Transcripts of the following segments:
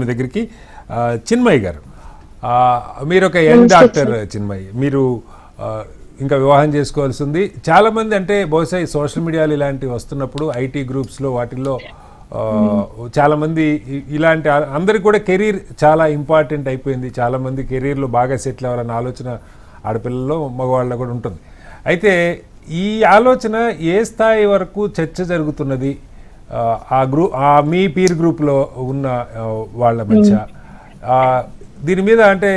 మీ దగ్గరికి చిన్మయి గారు, మీరు ఒక యంగ్ డాక్టర్. చిన్మయి, మీరు ఇంకా వివాహం చేసుకోవాల్సి ఉంది. చాలామంది అంటే బహుశా ఈ సోషల్ మీడియాలు ఇలాంటివి వస్తున్నప్పుడు ఐటీ గ్రూప్స్లో వాటిల్లో చాలామంది ఇలాంటి అందరికి కూడా కెరీర్ చాలా ఇంపార్టెంట్ అయిపోయింది. చాలామంది కెరీర్లో బాగా సెటిల్ అవ్వాలన్న ఆలోచన ఆడపిల్లల్లో మగవాళ్ళలో కూడా ఉంటుంది. అయితే ఈ ఆలోచన ఏ స్థాయి వరకు చర్చ జరుగుతున్నది మీ పీర్ గ్రూప్లో ఉన్న వాళ్ళ మధ్య? దీని మీద అంటే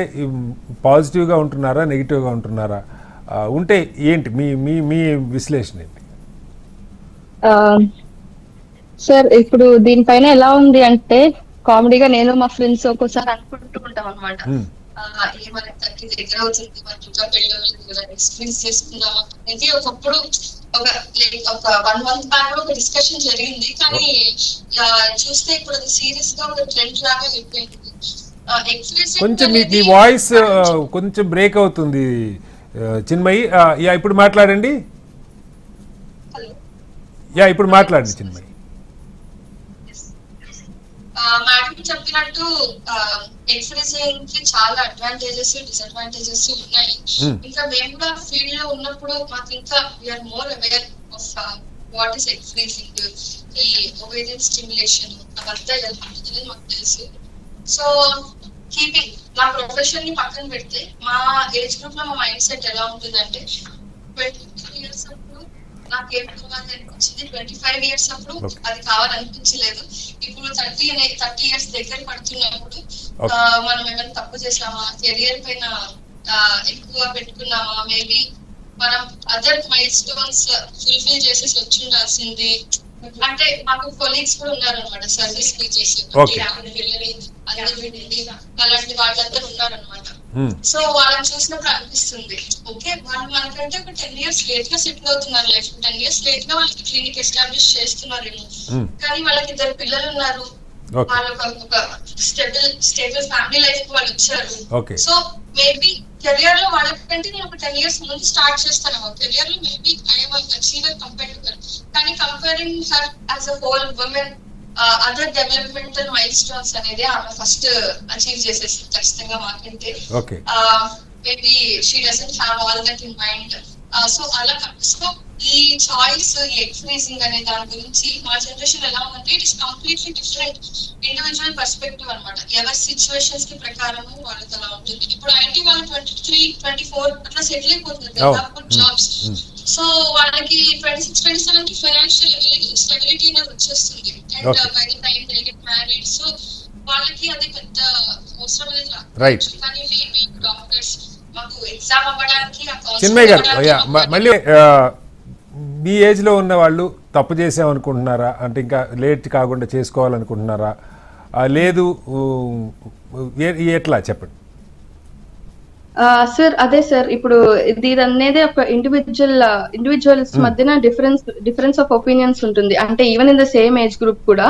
పాజిటివ్గా ఉంటున్నారా, నెగిటివ్గా ఉంటున్నారా? ఉంటే ఏంటి మీ మీ మీ విశ్లేషణ ఏంటి? సార్, ఇప్పుడు దీనిపైన ఎలా ఉంది అంటే, కామెడీగా నేను మా ఫ్రెండ్స్ ఒక్కోసారి అనుకుంటూ ఉంటాం అనమాట. మనకి తగ్గి దగ్గర అవుతుంది, మనకి ఇంకా పెళ్ళి ఎక్స్పీరియన్స్ చేసుకుందామా అనేది ఒకప్పుడు ఒక 1 month బ్యాక్ ఒక డిస్కషన్ జరిగింది. కానీ చూస్తే ఇప్పుడు అది సీరియస్ గా ఒక ట్రెండ్ లాగా అయిపోయింది. కొంచెం మీ వాయిస్ కొంచెం బ్రేక్ అవుతుంది చిన్మయి. ఇప్పుడు మాట్లాడండి. ఇప్పుడు మాట్లాడండి చిన్మయి. మేడం చెప్పినట్టు ఎక్స్‌రేసింగ్ కి చాలా అడ్వాంటేజెస్, డిసడ్వాంటేజెస్ ఉన్నాయి. ఇంకా మేము కూడా ఫీల్డ్ లో ఉన్నప్పుడు మాకు ఇంకా we're more aware of what is egg freezing, ఈ ఓవేరియన్ స్టిమ్యులేషన్ అవంతా ఎలా ఉంటుందని మాకు తెలుసు. సో కీపింగ్ నా ప్రొఫెషన్ ని పక్కన పెడితే మా ఏజ్ గ్రూప్ లో మా మైండ్ సెట్ ఎలా ఉంటుందంటే, 23 years అప్పుడు నాకేం కావాలి అనిపించింది, 25 years అప్పుడు అది కావాలనిపించలేదు. ఇప్పుడు 30 years దగ్గర పడుతున్నప్పుడు మనం ఏమైనా తప్పు చేసామా, కెరియర్ పైన ఎక్కువ పెట్టుకున్నామా, మేబీ మనం అదర్ మైల్ స్టోన్స్ ఫుల్ఫిల్ చేసేసి వచ్చి ఉండాల్సింది. అంటే మాకు కొలీగ్స్ కూడా ఉన్నారనమాట, సర్వీస్ చేసి అలాంటి వాళ్ళందరూ ఉన్నారనమాట. సో వాళ్ళని చూసినప్పుడు అనిపిస్తుంది, ఓకే వాళ్ళు మనకంటే ఒక 10 years లేట్ గా సెటిల్ అవుతున్నారు లైఫ్, 10 years లేట్ గా వాళ్ళకి క్లినిక్ ఎస్టాబ్లిష్ చేస్తున్నారేమో, కానీ వాళ్ళకి 2 పిల్లలు ఉన్నారు, వాళ్ళకి ఒక స్టేబుల్ ఫ్యామిలీ లైఫ్ కి వాళ్ళు వచ్చారు. సో మేబీ కెరియర్ లో వాళ్ళకంటే నేను ఒక 10 years ముందు స్టార్ట్ చేస్తాను కెరియర్ లో, maybe I'm achiever compare to her. కానీ comparing her as a whole women, other developmental milestones అనేది ఆమె ఫస్ట్ అచీవ్ చేసేసి ఖచ్చితంగా మాకంటే. Maybe she doesn't have all that in mind. So అలా సో ఈ చాయిస్, ఈ ఎక్స్‌రేసింగ్ అనే దాని గురించి మా జనరేషన్ ఎలా ఉందంటే, it is completely different individual perspective అనమాట. ఎవరి సిచ్యువేషన్స్ కి ప్రకారము వాళ్ళకి అలా ఉంటుంది. ఇప్పుడు ఐటీ వాళ్ళు 23, 24 అట్లా సెటిల్ అయిపోతున్నారు, జాబ్స్. సో వాళ్ళకి 26, 27 కి ఫైనాన్షియల్ స్టెబిలిటీ అనేది వచ్చేస్తుంది. And by the time they get married, so వాళ్ళకి అది పెద్ద అవసరం అనేది రాదు. కానీ మీ డాక్టర్స్ మాకు ఎగ్జామ్ అవ్వడానికి చిన్మయి గారు, మళ్ళీ మీ ఏజ్లో ఉన్న వాళ్ళు తప్పు చేసామనుకుంటున్నారా? అంటే ఇంకా లేట్ కాకుండా చేసుకోవాలనుకుంటున్నారా? లేదు ఎట్లా చెప్పండి. సార్ అదే సార్, ఇప్పుడు ఇది అనేది ఒక ఇండివిజువల్స్ మధ్యన డిఫరెన్స్ ఆఫ్ ఒపీనియన్స్ ఉంటుంది. అంటే even in the same age group కూడా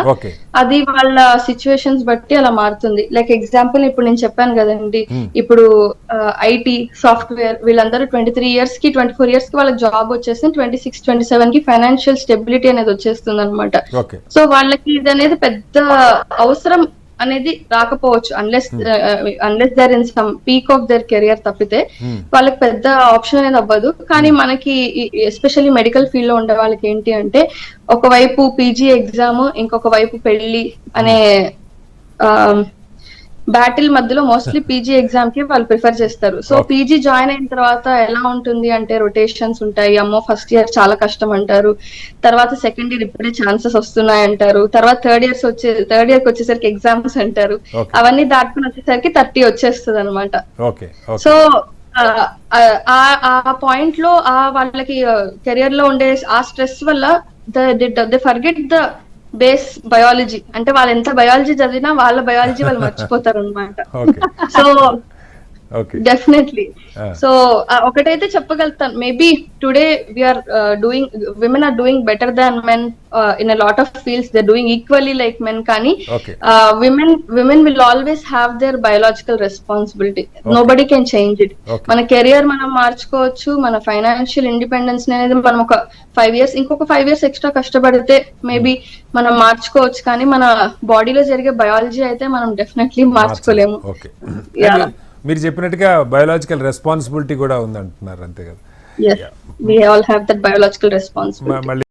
అది వాళ్ళ సిచ్యువేషన్స్ బట్టి అలా మారుతుంది. లైక్ ఎగ్జాంపుల్ ఇప్పుడు నేను చెప్పాను కదండి, ఇప్పుడు ఐటీ సాఫ్ట్వేర్ వీళ్ళందరూ 23 years కి 24 years కి వాళ్ళకి జాబ్ వచ్చేసి 26, 27 కి ఫైనాన్షియల్ స్టెబిలిటీ అనేది వచ్చేస్తుంది అనమాట. సో వాళ్ళకి ఇది అనేది పెద్ద అవసరం అనేది రాకపోవచ్చు, unless they're in some peak of their career తప్పితే వాళ్ళకి పెద్ద ఆప్షన్ అనేది అవ్వదు. కానీ మనకి ఎస్పెషల్లీ మెడికల్ ఫీల్డ్ లో ఉండే వాళ్ళకి ఏంటి అంటే, ఒకవైపు పీజీ ఎగ్జామ్, ఇంకొక వైపు పెళ్లి అనే బ్యాటిల్ మధ్యలో మోస్ట్లీ పీజీ ఎగ్జామ్ కి వాళ్ళు ప్రిఫర్ చేస్తారు. సో పీజీ జాయిన్ అయిన తర్వాత ఎలా ఉంటుంది అంటే, రొటేషన్స్ ఉంటాయి, అమ్మో ఫస్ట్ ఇయర్ చాలా కష్టం అంటారు, తర్వాత సెకండ్ ఇయర్ ఇప్పుడే ఛాన్సెస్ వస్తున్నాయి అంటారు, తర్వాత థర్డ్ ఇయర్ కి వచ్చేసరికి ఎగ్జామ్స్ అంటారు. అవన్నీ దాటుకుని వచ్చేసరికి 30 వచ్చేస్తుంది అనమాట. సో ఆ పాయింట్ లో వాళ్ళకి కెరియర్ లో ఉండే ఆ స్ట్రెస్ వల్ల they forget the base biology. అంటే వాళ్ళు ఎంత బయాలజీ చదివినా వాళ్ళ బయాలజీ వాళ్ళు మర్చిపోతారు అనమాట. So okay. డెఫినెట్లీ. సో ఒకటైతే చెప్పగలుగుతాను, maybe today we're doing, women are doing better than men in a lot of fields, they doing equally like men. కానీ Okay. Women will always have their biological responsibility. Nobody can change it. Okay. మన career మనం మార్చుకోవచ్చు, మన financial independence అనేది మనం ఒక 5 years, ఇంకొక 5 years extra కష్టపడితే మేబీ మనం మార్చుకోవచ్చు. కానీ మన బాడీలో జరిగే బయాలజీ అయితే మనం డెఫినెట్లీ మార్చుకోలేము. ఓకే. Yeah. మీరు చెప్పినట్టుగా బయోలాజికల్ రెస్పాన్సిబిలిటీ కూడా ఉందంటున్నారు, అంతే కదా? Yes, we all have that biological responsibility. మళ్ళీ